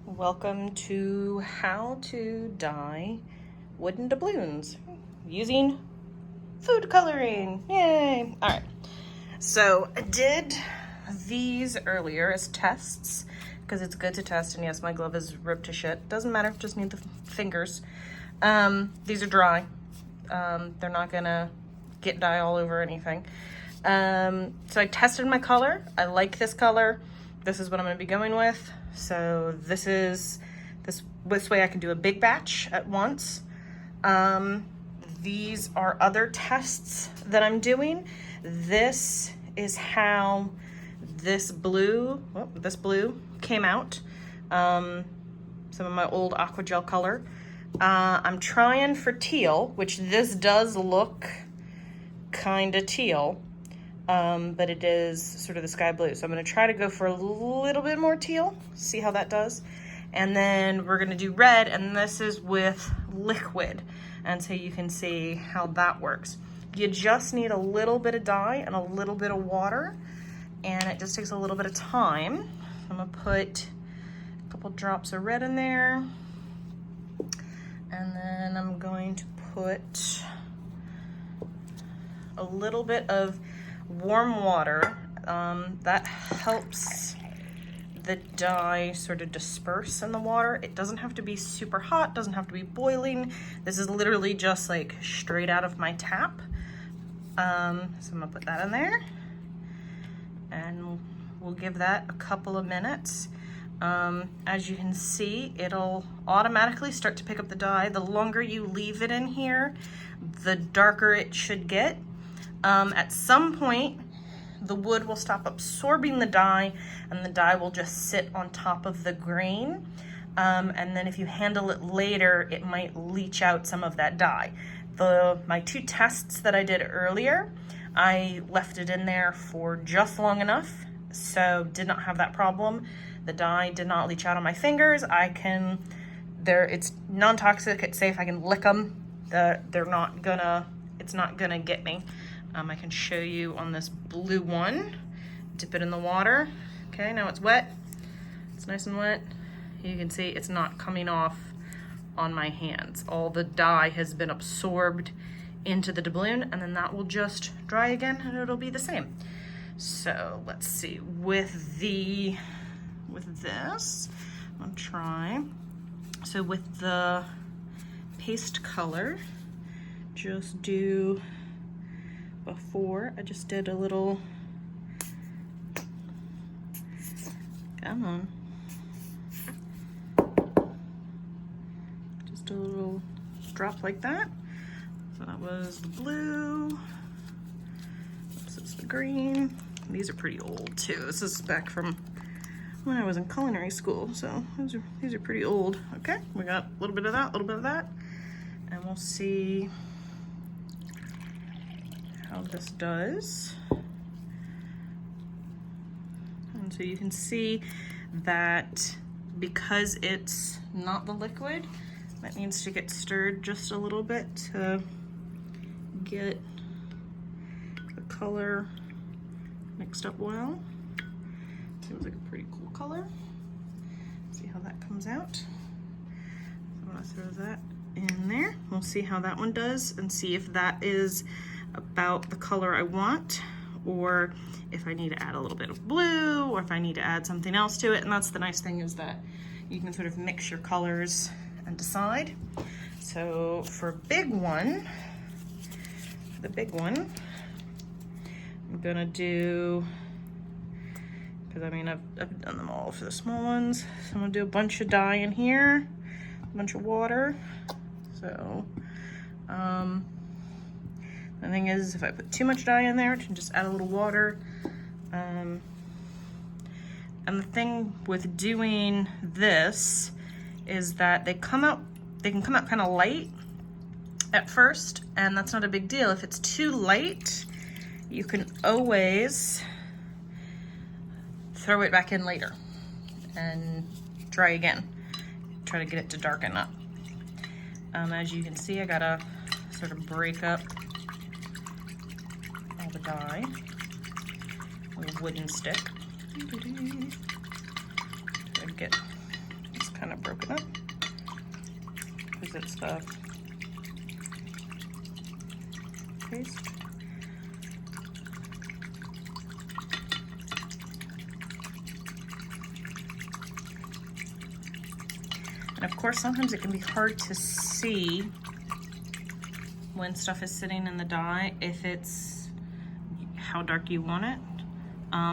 Welcome to how to dye wooden doubloons using food coloring. Yay! All right, so I did these earlier as tests because it's good to test, and yes, my glove is ripped to shit. Doesn't matter, just need the fingers. These are dry. They're not gonna get dye all over anything. So I tested my color. I like this color. This is what I'm gonna be going with. So this way I can do a big batch at once. These are other tests that I'm doing. This is how this blue came out. Some of my old aqua gel color. I'm trying for teal, which this does look kind of teal. But it is sort of the sky blue. So I'm gonna try to go for a little bit more teal, see how that does. And then we're gonna do red, and this is with liquid. And so you can see how that works. You just need a little bit of dye and a little bit of water, and it just takes a little bit of time. I'm gonna put a couple drops of red in there. And then I'm going to put a little bit of warm water. That helps the dye sort of disperse in the water. It doesn't have to be super hot, doesn't have to be boiling. This is literally just like straight out of my tap. So I'm gonna put that in there, and we'll give that a couple of minutes. As you can see, it'll automatically start to pick up the dye. The longer you leave it in here, the darker it should get. At some point, the wood will stop absorbing the dye, and the dye will just sit on top of the grain. And then if you handle it later, it might leach out some of that dye. My two tests that I did earlier, I left it in there for just long enough, so did not have that problem. The dye did not leach out on my fingers. It's non-toxic, it's safe, I can lick them. It's not gonna get me. I can show you on this blue one. Dip it in the water. Okay, now it's wet. It's nice and wet. You can see it's not coming off on my hands. All the dye has been absorbed into the doubloon, and then that will just dry again and it'll be the same. So let's see, with this, I'm gonna try. So with the paste color, just do, before I just did a little, come on, just a little drop like that. So that was the blue, this is the green. These are pretty old too. This is back from when I was in culinary school, so these are pretty old. Okay, we got a little bit of that, a little bit of that, and we'll see how this does. And so you can see that because it's not the liquid, that needs to get stirred just a little bit to get the color mixed up well. Seems like a pretty cool color. See how that comes out. So I'm gonna throw that in there. We'll see how that one does and see if that is about the color I want, or if I need to add a little bit of blue, or if I need to add something else to it. And that's the nice thing, is that you can sort of mix your colors and decide. So for the big one, I'm gonna do, because I mean I've done them all for the small ones, so I'm gonna do a bunch of dye in here, a bunch of water. So the thing is, if I put too much dye in there, I can just add a little water. And the thing with doing this is that they can come out kind of light at first, and that's not a big deal. If it's too light, you can always throw it back in later and try again. Try to get it to darken up. As you can see, I gotta sort of break up all the dye with a wooden stick. Try to get as kind of broken up because it's the paste. And of course, sometimes it can be hard to see when stuff is sitting in the dye if it's how dark you want it.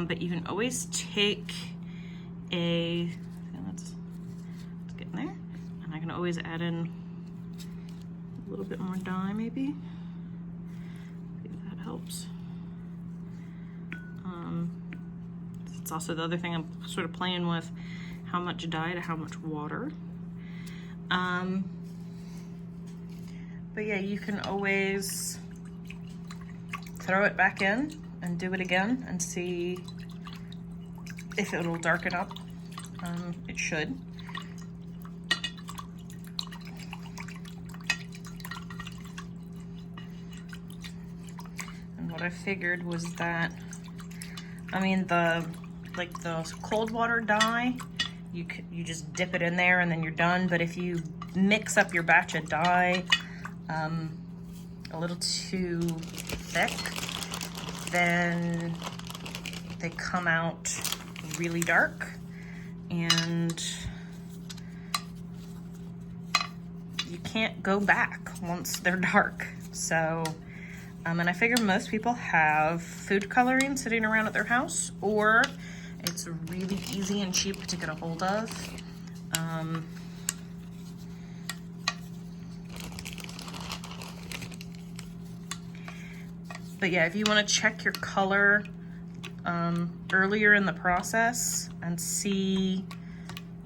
But you can always take let's get in there, and I can always add in a little bit more dye maybe. See if that helps. It's also the other thing I'm sort of playing with, how much dye to how much water. But yeah, you can always throw it back in and do it again and see if it'll darken up. It should. And what I figured was that, I mean, the cold water dye, you just dip it in there and then you're done. But if you mix up your batch of dye a little too thick, then they come out really dark, and you can't go back once they're dark. So, and I figure most people have food coloring sitting around at their house, or it's really easy and cheap to get a hold of. But yeah, if you want to check your color earlier in the process and see,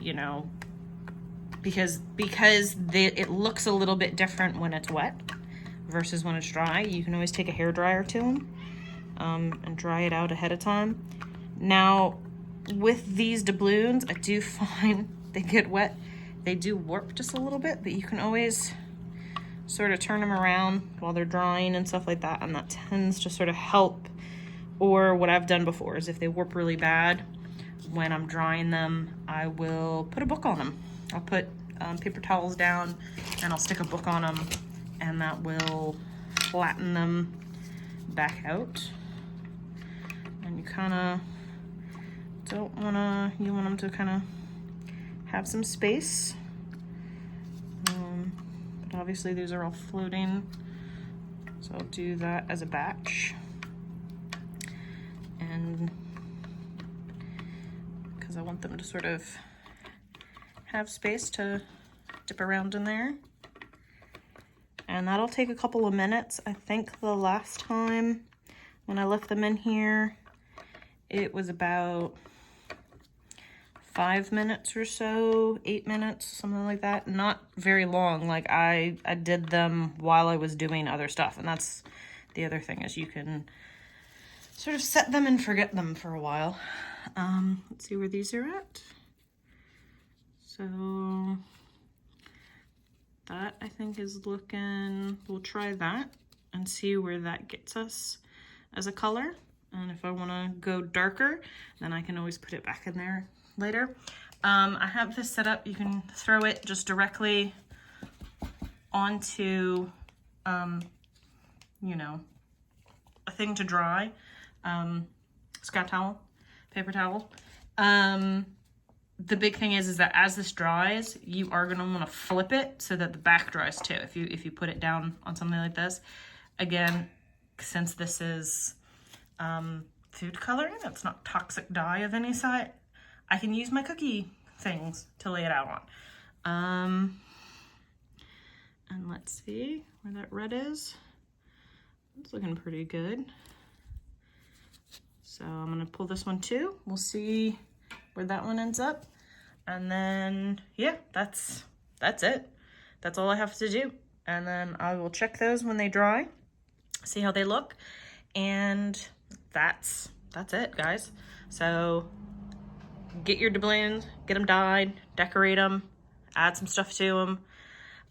you know, because it looks a little bit different when it's wet versus when it's dry, you can always take a hair dryer to them and dry it out ahead of time. Now, with these doubloons, I do find they get wet. They do warp just a little bit, but you can always sort of turn them around while they're drying and stuff like that, and that tends to sort of help. Or what I've done before is if they warp really bad, when I'm drying them, I will put a book on them. I'll put paper towels down and I'll stick a book on them, and that will flatten them back out. And you kind of don't want to, you want them to kind of have some space. But obviously these are all floating, so I'll do that as a batch. And because I want them to sort of have space to dip around in there. And that'll take a couple of minutes. I think the last time when I left them in here, it was about 5 minutes or so, 8 minutes, something like that. Not very long. Like I did them while I was doing other stuff. And that's the other thing, is you can sort of set them and forget them for a while. Let's see where these are at. So that I think is looking, we'll try that and see where that gets us as a color. And if I want to go darker, then I can always put it back in there later. I have this set up. You can throw it just directly onto, you know, a thing to dry. Scrap towel, paper towel. The big thing is that as this dries, you are going to want to flip it so that the back dries too. If you put it down on something like this, again, since this is food coloring, it's not toxic dye of any sort, I can use my cookie things to lay it out on. And let's see where that red is. It's looking pretty good. So I'm gonna pull this one too. We'll see where that one ends up. And then, yeah, that's it. That's all I have to do. And then I will check those when they dry, see how they look. And that's it, guys. So get your doubloons, get them dyed, decorate them, add some stuff to them.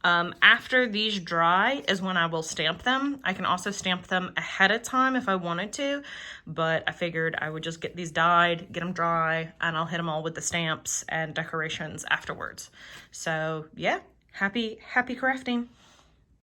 After these dry is when I will stamp them. I can also stamp them ahead of time if I wanted to, but I figured I would just get these dyed, get them dry, and I'll hit them all with the stamps and decorations afterwards. So yeah, happy crafting.